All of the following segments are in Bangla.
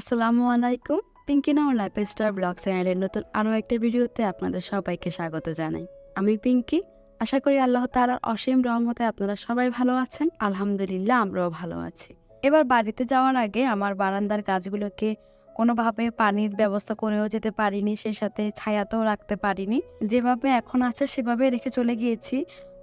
আসসালামু আলাইকুম। পিঙ্কি নাও লাইফস্টাইল ব্লগ চ্যানেলের নতুন আরও একটা ভিডিওতে আপনাদের সবাইকে স্বাগত জানাই। আমি পিঙ্কি। আশা করি আল্লাহ তাআলার অসীম রহমতে আপনারা সবাই ভালো আছেন। আলহামদুলিল্লাহ আমরাও ভালো আছি। এবার বাড়িতে যাওয়ার আগে আমার বারান্দার গাছগুলোকে কোনোভাবে পানির ব্যবস্থা করেও যেতে পারিনি, সে সাথে ছায়াতেও রাখতে পারিনি। যেভাবে এখন আছে সেভাবে রেখে চলে গিয়েছি।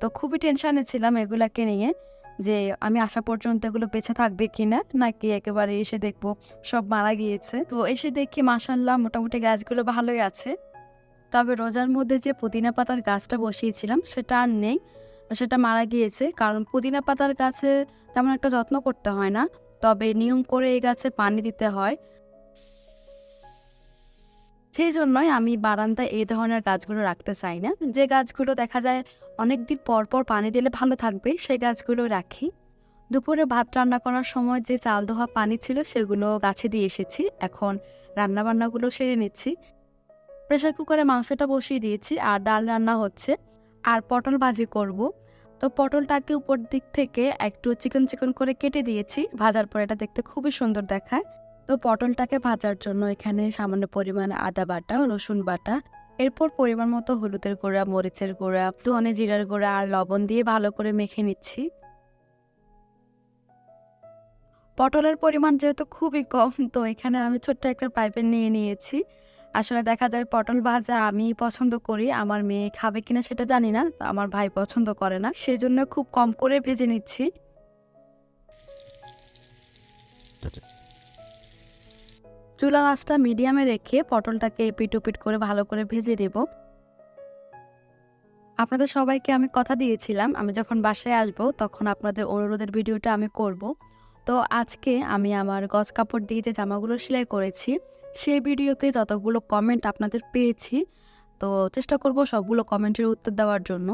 তো খুবই টেনশনে ছিলাম এগুলাকে নিয়ে, যে আমি আসা পর্যন্ত এগুলো বেঁচে থাকবে কিনা, নাকি একেবারে এসে দেখবো সব মারা গিয়েছে। তো এসে দেখি মাশাআল্লাহ মোটামুটি গাছগুলো ভালোই আছে। তবে রোজার মধ্যে যে পুদিনা পাতার গাছটা বসিয়েছিলাম সেটা আর নেই, সেটা মারা গিয়েছে। কারণ পুদিনা পাতার গাছে তেমন একটা যত্ন করতে হয় না, তবে নিয়ম করে এই গাছে পানি দিতে হয়। সেই জন্যই আমি বারান্দায় এই ধরনের গাছগুলো রাখতে চাই না। যে গাছগুলো দেখা যায় অনেকদিন পর পর পানি দিলে ভালো থাকবে সেই গাছগুলো রাখি। দুপুরে ভাত রান্না করার সময় যে চাল ধোয়া পানি ছিল সেগুলো গাছে দিয়ে এসেছি। এখন রান্নাবান্নাগুলো সেরে নিচ্ছি। প্রেসার কুকারে মাংসটা বসিয়ে দিয়েছি আর ডাল রান্না হচ্ছে। আর পটল ভাজি করব। তো পটলটাকে উপর দিক থেকে একটু চিকন চিকন করে কেটে দিয়েছি। ভাজার পর এটা দেখতে খুবই সুন্দর দেখায়। তো পটলটাকে ভাজার জন্য এখানে সামান্য পরিমাণে আদা বাটা, রসুন বাটা, এরপর পরিমাণ মতো হলুদের গুঁড়া, মরিচের গুঁড়া, ধনে জিরার গুঁড়া আর লবণ দিয়ে ভালো করে মেখে নিচ্ছি। পটলের পরিমাণ যেহেতু খুবই কম, তো এখানে আমি ছোট্ট একটা পাইপে নিয়ে নিয়েছি। আসলে দেখা যায় পটল ভাজা আমি পছন্দ করি, আমার মেয়ে খাবে কিনা সেটা জানি না, তো আমার ভাই পছন্দ করে না, সেজন্য খুব কম করে ভেজে নিচ্ছি। চুলার আঁচটা মিডিয়ামে রেখে পটলটাকে এপিট ওপিট করে ভালো করে ভেজে দেব। আপনাদের সবাইকে আমি কথা দিয়েছিলাম আমি যখন বাসায় আসবো তখন আপনাদের অনুরোধের ভিডিওটা আমি করব। তো আজকে আমি আমার গজ কাপড় দিয়ে যে জামাগুলো সেলাই করেছি সেই ভিডিওতে যতগুলো কমেন্ট আপনাদের পেয়েছি, তো চেষ্টা করব সবগুলো কমেন্টের উত্তর দেওয়ার জন্য।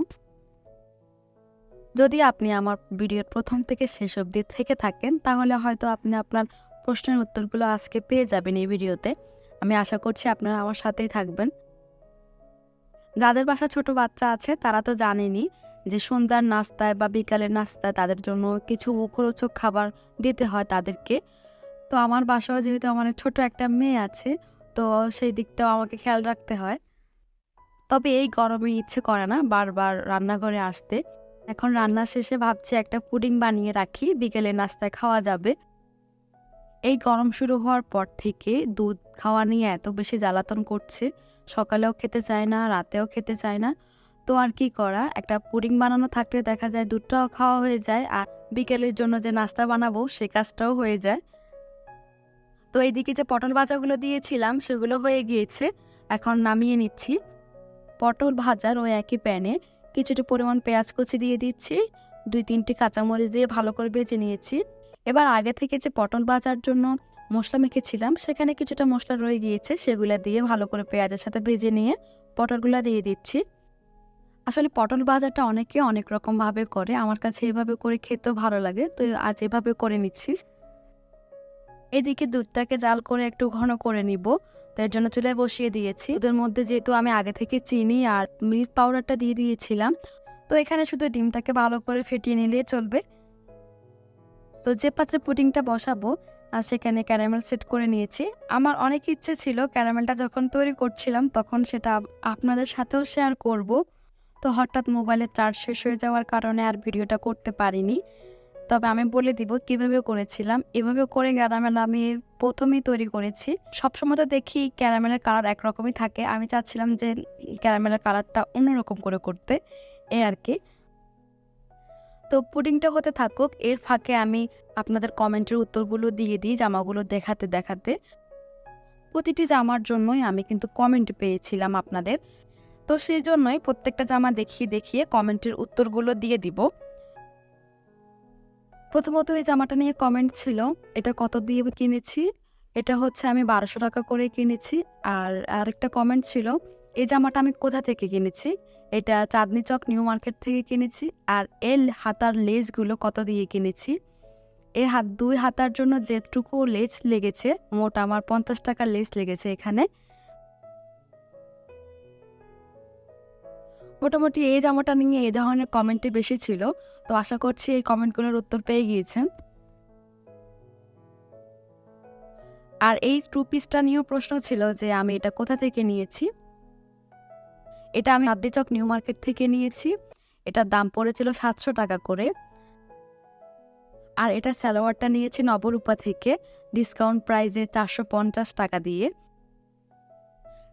যদি আপনি আমার ভিডিওর প্রথম থেকে শেষ অবধি থেকে থাকেন তাহলে হয়তো আপনি আপনার প্রশ্নের উত্তরগুলো আজকে পেয়ে যাবেন এই ভিডিওতে। আমি আশা করছি আপনারা আমার সাথেই থাকবেন। যাদের বাসায় ছোট বাচ্চা আছে তারা তো জানেনই যে সন্ধ্যার নাস্তায় বা বিকালের নাস্তায় তাদের জন্য কিছু মুখরোচক খাবার দিতে হয় তাদেরকে। তো আমার বাসায় যেহেতু আমার ছোট একটা মেয়ে আছে, তো সেই দিকটাও আমাকে খেয়াল রাখতে হয়। তবে এই গরমে ইচ্ছে করে না বারবার রান্নাঘরে আসতে। এখন রান্না শেষে ভাবছি একটা পুডিং বানিয়ে রাখি, বিকেলের নাস্তায় খাওয়া যাবে। এই গরম শুরু হওয়ার পর থেকে দুধ খাওয়া নিয়ে এত বেশি জ্বালাতন করছে, সকালেও খেতে চায় না, রাতেও খেতে চায় না। তো আর কি করা, একটা পুডিং বানানো থাকলে দেখা যায় দুধটাও খাওয়া হয়ে যায়, আর বিকেলের জন্য যে নাস্তা বানাবো সে কাজটাও হয়ে যায়। তো এইদিকে যে পটল ভাজাগুলো দিয়েছিলাম সেগুলো হয়ে গিয়েছে, এখন নামিয়ে নিচ্ছি। পটল ভাজার ওই একই প্যানে কিছুটা পরিমাণ পেঁয়াজ কুচি দিয়ে দিচ্ছি, 2-3টি কাঁচামরিচ দিয়ে ভালো করে ভেজে নিয়েছি। এবার আগে থেকে যে পটল ভাজার জন্য মশলা মেখেছিলাম সেখানে কিছুটা মশলা রয়ে গিয়েছে, সেগুলো দিয়ে ভালো করে পেঁয়াজের সাথে ভেজে নিয়ে পটলগুলো দিয়ে দিচ্ছি। আসলে পটল ভাজাটা অনেকে অনেক রকমভাবে করে, আমার কাছে এভাবে করে খেতেও ভালো লাগে, তো আজ এভাবে করে নিচ্ছি। এদিকে দুধটাকে জাল করে একটু ঘন করে নিব, তো এর জন্য চুলায় বসিয়ে দিয়েছি। দুধের মধ্যে যেহেতু আমি আগে থেকে চিনি আর মিল্ক পাউডারটা দিয়ে দিয়েছিলাম, তো এখানে শুধু ডিমটাকে ভালো করে ফেটিয়ে নিলেই চলবে। তো যে পাত্রে পুডিংটা বসাবো আর সেখানে ক্যারামেল সেট করে নিয়েছি। আমার অনেক ইচ্ছে ছিল ক্যারামেলটা যখন তৈরি করছিলাম তখন সেটা আপনাদের সাথেও শেয়ার করব, তো হঠাৎ মোবাইলের চার্জ শেষ হয়ে যাওয়ার কারণে আর ভিডিওটা করতে পারিনি। তবে আমি বলে দিব কিভাবে করেছিলাম। এভাবে করে ক্যারামেল আমি প্রথমেই তৈরি করেছি। সবসময় তো দেখি ক্যারামেলের কালার একরকমই থাকে, আমি চাচ্ছিলাম যে ক্যারামেলের কালারটা অন্যরকম করে করতে, এই আর কি। তো পুডিংটা হতে থাকুক, এর ফাঁকে আমি আপনাদের কমেন্টের উত্তরগুলো দিয়ে দিই জামাগুলো দেখাতে দেখাতে। প্রতিটি জামার জন্যই আমি কিন্তু কমেন্ট পেয়েছিলাম আপনাদের, তো সেই জন্যই প্রত্যেকটা জামা দেখিয়ে দেখিয়ে কমেন্টের উত্তরগুলো দিয়ে দিব। প্রথমত এই জামাটা নিয়ে কমেন্ট ছিল, এটা কত দিয়ে কিনেছি, এটা হচ্ছে আমি 1200 টাকা করে কিনেছি। আর আরেকটা কমেন্ট ছিল, এই জামাটা আমি কোথা থেকে কিনেছি, এটা চাঁদনি চক নিউ মার্কেট থেকে কিনেছি। আর এর হাতার লেসগুলো কত দিয়ে কিনেছি। এর দুই হাতার জন্য যেটুকু লেস লেগেছে মোট আমার 50 টাকার লেস লেগেছে এখানে। মোটামুটি এই জামাটা নিয়ে এই ধরনের কমেন্টই বেশি ছিল, তো আশা করছি এই কমেন্টগুলোর উত্তর পেয়ে গিয়েছেন। আর এই টু পিসটা নিয়েও প্রশ্ন ছিল যে আমি এটা কোথা থেকে নিয়েছি। এটা আমি আদ্দিচক নিউ মার্কেট থেকে নিয়েছি। এটার দাম পড়েছিল 700 টাকা করে। আর এটা সালোয়ারটা নিয়েছি নবরূপা থেকে ডিসকাউন্ট প্রাইসে 450 টাকা দিয়ে।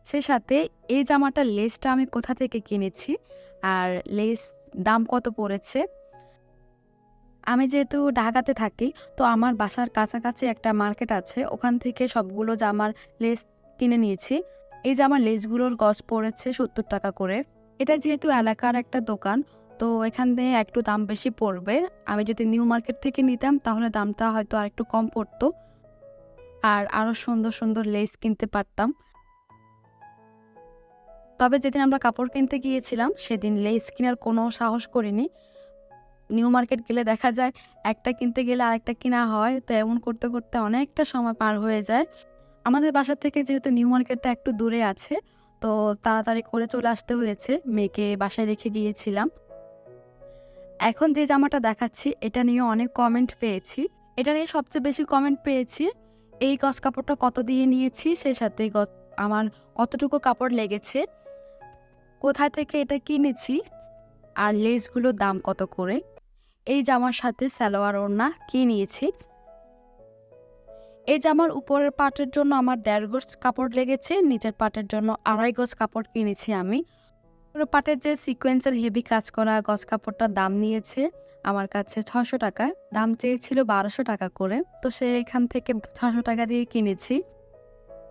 সেই সাথে এই জামাটার লেসটা আমি কোথা থেকে কিনেছি আর লেস দাম কত পড়েছে। আমি যেহেতু ঢাকাতে থাকি, তো আমার বাসার কাছাকাছি একটা মার্কেট আছে, ওখান থেকে সবগুলো জামার লেস কিনে নিয়েছি। এই জামার লেসগুলোর গজ পড়েছে 70 টাকা করে। এটা যেহেতু এলাকার একটা দোকান, তো এখান থেকে একটু দাম বেশি পড়বে। আমি যদি নিউ মার্কেট থেকে নিতাম তাহলে দামটা হয়তো আর একটু কম পড়তো, আর আরও সুন্দর সুন্দর লেস কিনতে পারতাম। তবে যেদিন আমরা কাপড় কিনতে গিয়েছিলাম সেদিন লেস কেনার কোনো সাহস করিনি। নিউ মার্কেট গেলে দেখা যায় একটা কিনতে গেলে আরেকটা কিনা হয়, তো এমন করতে করতে অনেকটা সময় পার হয়ে যায়। আমাদের বাসা থেকে যেহেতু নিউ মার্কেটটা একটু দূরে আছে, তো তাড়াতাড়ি করে চলে আসতে হয়েছে, মেয়েকে বাসায় রেখে গিয়েছিলাম। এখন যে জামাটা দেখাচ্ছি এটা নিয়ে অনেক কমেন্ট পেয়েছি। এটা নিয়ে সবচেয়ে বেশি কমেন্ট পেয়েছি এই গজ কাপড়টা কত দিয়ে নিয়েছি, সেই সাথে আমার কতটুকু কাপড় লেগেছে, কোথায় থেকে এটা কিনেছি, আর লেসগুলোর দাম কত করে, এই জামার সাথে সালোয়ার ওড়না কি নিয়েছি। এই জামার উপরের পাটের জন্য আমার 1.5 গজ কাপড় লেগেছে, নিচের পাটের জন্য 2.5 গজ কাপড় কিনেছি আমি। উপরের পাটের যে সিকোয়েন্সের হেভি কাজ করা গজ কাপড়টার দাম নিয়েছে আমার কাছে 600 টাকা, দাম চেয়েছিল 1200 টাকা করে, তো এখান থেকে 600 টাকা দিয়ে কিনেছি।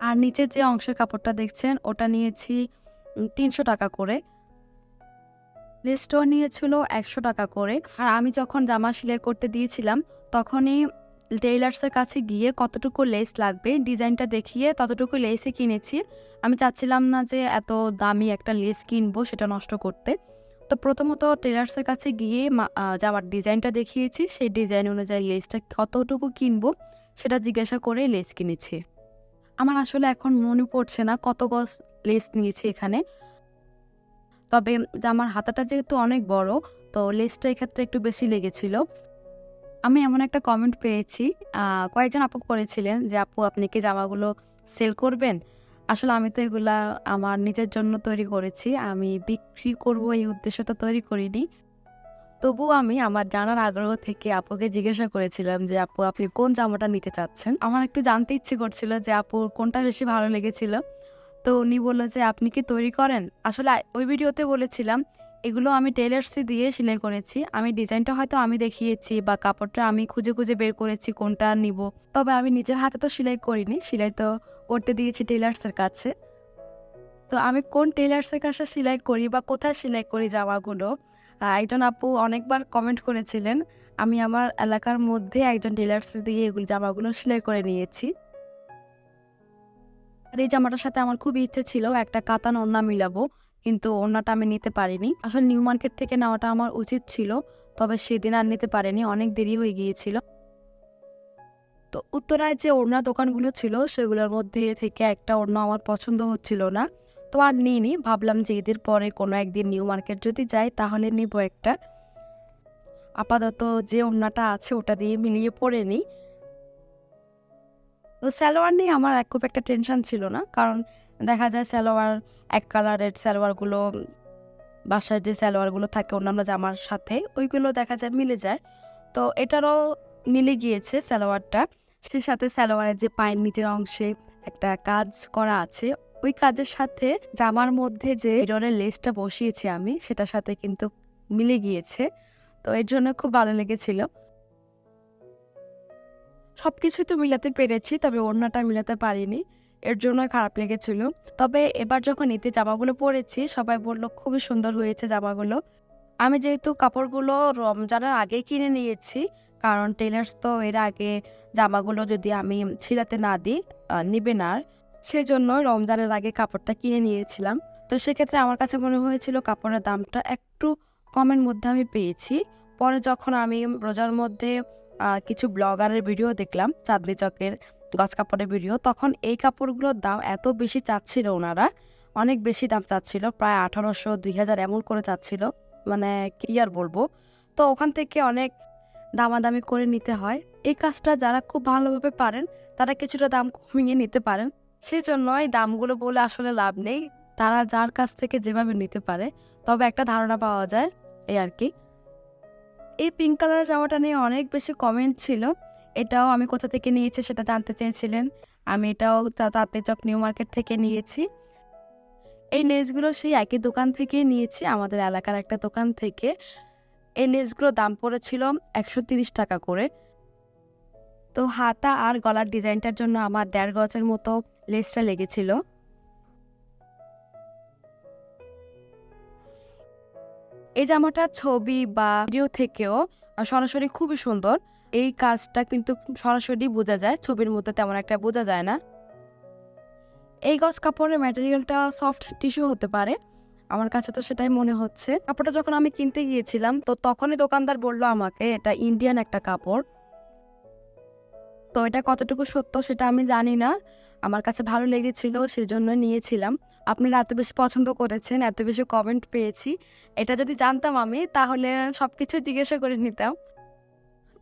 আর নিচের যে অংশের কাপড়টা দেখছেন ওটা নিয়েছি 300 টাকা করে। লেসটাও নিয়েছিল 100 টাকা করে। আর আমি যখন জামা সেলাই করতে দিয়েছিলাম তখনই টেইলার্সের কাছে গিয়ে কতটুকু লেস লাগবে ডিজাইনটা দেখিয়ে ততটুকু লেসই কিনেছি। আমি চাচ্ছিলাম না যে এত দামি একটা লেস কিনবো সেটা নষ্ট করতে। তো প্রথমত টেইলার্সের কাছে গিয়ে জামার ডিজাইনটা দেখিয়েছি, সেই ডিজাইন অনুযায়ী লেসটা কতটুকু কিনবো সেটা জিজ্ঞাসা করে লেস কিনেছি। আমার আসলে এখন মনে পড়ছে না কত গজ লেস নিয়েছি এখানে। তবে জামার হাতাটা যেহেতু অনেক বড়, তো লেসটা এক্ষেত্রে একটু বেশি লেগেছিল। আমি এমন একটা কমেন্ট পেয়েছি, কয়েকজন আপু করেছিলেন যে আপু আপনি কি জামাগুলো সেল করবেন। আসলে আমি তো এগুলা আমার নিজের জন্য তৈরি করেছি, আমি বিক্রি করব এই উদ্দেশ্য তো তৈরি করিনি। তবুও আমি আমার জানার আগ্রহ থেকে আপুকে জিজ্ঞাসা করেছিলাম যে আপু আপনি কোন জামাটা নিতে চাচ্ছেন। আমার একটু জানতে ইচ্ছে করছিল যে আপুর কোনটা বেশি ভালো লেগেছিল। তো উনি বলল যে আপনি কি তৈরি করেন। আসলে ওই ভিডিওতে বলেছিলাম এগুলো আমি টেলার্সে দিয়ে সেলাই করেছি, আমি ডিজাইনটা হয়তো আমি দেখিয়েছি বা কাপড়টা আমি খুঁজে খুঁজে বের করেছি কোনটা নিব, তবে আমি নিজের হাতে তো সেলাই করিনি, সেলাই তো করতে দিয়েছি টেলার্সের কাছে। তো আমি কোন টেলার্সের কাছে সেলাই করি বা কোথায় সেলাই করি জামাগুলো, একজন আপু অনেকবার কমেন্ট করেছিলেন। আমি আমার এলাকার মধ্যে একজন টেলার্স দিয়ে এগুলো জামাগুলো সেলাই করে নিয়েছি। আর এই জামাটার সাথে আমার খুবই ইচ্ছে ছিল একটা কাতান ওড়না মিলাবো, কিন্তু ওড়নাটা আমি নিতে পারিনি। আসলে নিউ মার্কেট থেকে নেওয়াটা আমার উচিত ছিল, তবে সেদিন আর নিতে পারিনি, অনেক দেরি হয়ে গিয়েছিল। তো উত্তরায় যে ওড়না দোকানগুলো ছিল সেগুলোর মধ্যে থেকে একটা ওড়না আমার পছন্দ হচ্ছিল না, তো আর নিইনি। ভাবলাম যে ঈদের পরে কোনো একদিন নিউ মার্কেট যদি যাই তাহলে নিব একটা। আপাতত যে ওড়নাটা আছে ওটা দিয়ে মিলিয়ে পরে নিই। তো সালোয়ার নিয়ে আমার খুব একটা টেনশন ছিল না, কারণ দেখা যায় সালোয়ার এক কালারের সালোয়ারগুলো বাসায় যে সালোয়ারগুলো থাকে অন্যান্য জামার সাথে ওইগুলো দেখা যায় মিলে যায়। তো এটারও মিলে গিয়েছে সালোয়ারটা। সেই সাথে সালোয়ারের যে পায়ের নিচের অংশে একটা কাজ করা আছে, ওই কাজের সাথে জামার মধ্যে যে মিররের লেসটা বসিয়েছি আমি সেটার সাথে কিন্তু মিলে গিয়েছে। তো এর জন্য খুব ভালো লেগেছিল। সবকিছু তো মিলাতে পেরেছি, তবে ওড়নাটা মিলাতে পারিনি, এর জন্য খারাপ লেগেছিল। তবে এবার যখন ঈদে জামাগুলো পরেছি সবাই বলল খুবই সুন্দর হয়েছে জামাগুলো। আমি যেহেতু কাপড়গুলো রমজানের আগে কিনে নিয়েছি, কারণ টেলার্স তো এর আগে জামাগুলো যদি আমি ছিলাতে না দিই নিবে না, সেজন্য রমজানের আগে কাপড়টা কিনে নিয়েছিলাম। তো সেক্ষেত্রে আমার কাছে মনে হয়েছিল কাপড়ের দামটা একটু কমের মধ্যে আমি পেয়েছি। পরে যখন আমি রোজার মধ্যে কিছু ব্লগারের ভিডিও দেখলাম, চাঁদনি চকের গজ কাপড়ের ভিডিও, তখন এই কাপড়গুলোর দাম এত বেশি চাচ্ছিল, ওনারা অনেক বেশি দাম চাচ্ছিল, প্রায় 1800 2000 এমন করে চাচ্ছিল, মানে কি আর বলবো। তো ওখান থেকে অনেক দামাদামি করে নিতে হয়। এই কাজটা যারা খুব ভালোভাবে পারেন তারা কিছুটা দাম কমিয়ে নিতে পারেন। সেই জন্য এই দামগুলো বলে আসলে লাভ নেই, তারা যার কাছ থেকে যেভাবে নিতে পারে, তবে একটা ধারণা পাওয়া যায় এই আর কি। এই পিঙ্ক কালারের জামাটা নিয়ে অনেক বেশি কমেন্ট ছিল। এটাও আমি কোথা থেকে নিয়েছি সেটা জানতে চেয়েছিলেন। আমি এটাও তাঁতের চক নিউ মার্কেট থেকে নিয়েছি। এই লেসগুলো সেই একই দোকান থেকেই নিয়েছি, আমাদের এলাকার একটা দোকান থেকে। এই লেসগুলোর দাম পড়েছিল 130 টাকা করে। তো হাতা আর গলার ডিজাইনটার জন্য আমার 1.5 গজের মতো লেসটা লেগেছিল। এই জামাটার ছবি বা ভিডিও থেকেও সরাসরি খুবই সুন্দর। এই কাজটা কিন্তু সরাসরি বোঝা যায়, ছবির মধ্যে তেমন একটা বোঝা যায় না। এই গজ কাপড়ের ম্যাটেরিয়ালটা সফট টিস্যু হতে পারে, আমার কাছে তো সেটাই মনে হচ্ছে। কাপড়টা যখন আমি কিনতে গিয়েছিলাম তো তখনই দোকানদার বলল আমাকে এটা ইন্ডিয়ান একটা কাপড়। তো এটা কতটুকু সত্য সেটা আমি জানি না, আমার কাছে ভালো লেগেছিল সেজন্য নিয়েছিলাম। আপনারা এত বেশি পছন্দ করেছেন, এত বেশি কমেন্ট পেয়েছি, এটা যদি জানতাম আমি তাহলে সব কিছু জিজ্ঞাসা করে নিতাম।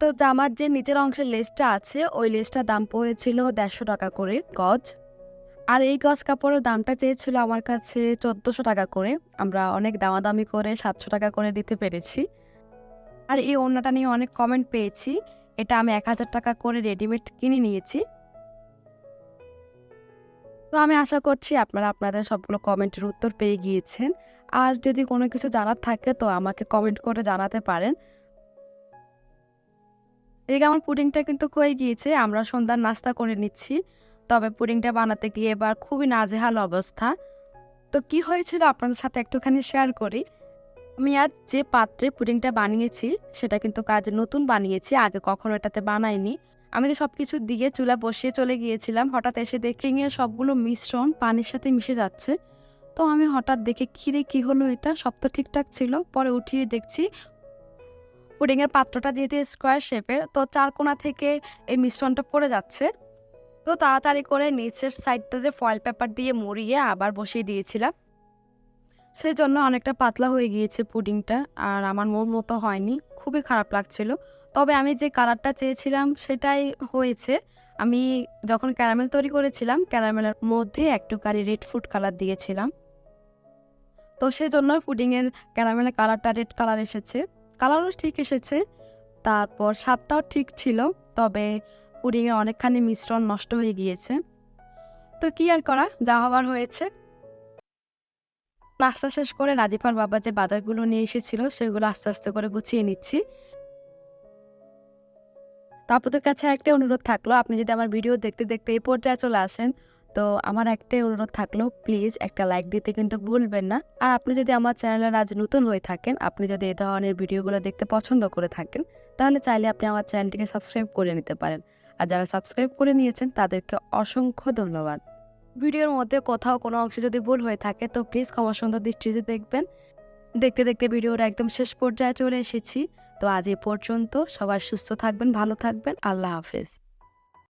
তো জামার যে নিচের অংশের লেসটা আছে ওই লেসটার দাম পড়েছিল 150 টাকা করে গজ। আর এই গজ কাপড়ের দামটা চেয়েছিল আমার কাছে 1400 টাকা করে। আমরা অনেক দামাদামি করে 700 টাকা করে দিতে পেরেছি। আর এই ওড়নাটা নিয়ে অনেক কমেন্ট পেয়েছি, এটা আমি 1000 টাকা করে রেডিমেড কিনে নিয়েছি। তো আমি আশা করছি আপনারা আপনাদের সবগুলো কমেন্টের উত্তর পেয়ে গিয়েছেন। আর যদি কোনো কিছু জানার থাকে তো আমাকে কমেন্ট করে জানাতে পারেন। এদিকে আমার পুডিংটা কিন্তু হয়ে গিয়েছে, আমরা সন্ধ্যার নাস্তা করে নিচ্ছি। তবে পুডিংটা বানাতে গিয়ে এবার খুবই নাজেহাল অবস্থা। তো কি হয়েছিল আপনাদের সাথে একটুখানি শেয়ার করি। আমি আজ যে পাত্রে পুডিংটা বানিয়েছি সেটা কিন্তু কাজ নতুন বানিয়েছি, আগে কখনো এটাতে বানাইনি। আমি তো সব কিছু দিয়ে চুলা বসিয়ে চলে গিয়েছিলাম, হঠাৎ এসে দেখি নিয়ে সবগুলো মিশ্রণ পানির সাথে মিশে যাচ্ছে। তো আমি হঠাৎ দেখে কিরে কি হলো, এটা সব তো ঠিকঠাক ছিল। পরে উঠিয়ে দেখছি পুডিংয়ের পাত্রটা যেহেতু স্কোয়ার শেপের, তো চার কোণা থেকে এই মিশ্রণটা পড়ে যাচ্ছে। তো তাড়াতাড়ি করে নিচের সাইডটাতে ফয়েল পেপার দিয়ে মুড়িয়ে আবার বসিয়ে দিয়েছিলাম, সেই জন্য অনেকটা পাতলা হয়ে গিয়েছে পুডিংটা, আর আমার মন মতো হয়নি, খুবই খারাপ লাগছিল। তবে আমি যে কালারটা চেয়েছিলাম সেটাই হয়েছে। আমি যখন ক্যারামেল তৈরি করেছিলাম ক্যারামেলের মধ্যে একটুখানি রেড ফুড কালার দিয়েছিলাম, তো সেই জন্য পুডিংয়ের ক্যারামেলের কালারটা রেড কালার এসেছে। কালারও ঠিক এসেছে, তারপর স্বাদটাও ঠিক ছিল, তবে পুডিংয়ের অনেকখানি মিশ্রণ নষ্ট হয়ে গিয়েছে। তো কি আর করা, যা হবার হয়েছে। নাস্তা শেষ করে রাজিফার বাবা যে বাজারগুলো নিয়ে এসেছিল সেগুলো আস্তে আস্তে করে গুছিয়ে নিচ্ছি। তো আপনাদের কাছে একটা অনুরোধ থাকলো, আপনি যদি আমার ভিডিও দেখতে দেখতে এই পর্যায়ে চলে আসেন তো আমার একটাই অনুরোধ থাকলো, প্লিজ একটা লাইক দিতে কিন্তু ভুলবেন না। আর আপনি যদি আমার চ্যানেলের আজ নতুন হয়ে থাকেন, আপনি যদি এই ধরনের ভিডিওগুলো দেখতে পছন্দ করে থাকেন, তাহলে চাইলে আপনি আমার চ্যানেলটিকে সাবস্ক্রাইব করে নিতে পারেন। আর যারা সাবস্ক্রাইব করে নিয়েছেন তাদেরকে অসংখ্য ধন্যবাদ। ভিডিওর মধ্যে কোথাও কোনো অংশে যদি ভুল হয়ে থাকে তো প্লিজ ক্ষমা সুন্দর দৃষ্টিতে দেখবেন। দেখতে দেখতে ভিডিওর একদম শেষ পর্যায়ে চলে এসেছি। তো আজ এ পর্যন্ত, সবাই সুস্থ থাকবেন, ভালো থাকবেন, আল্লাহ হাফেজ।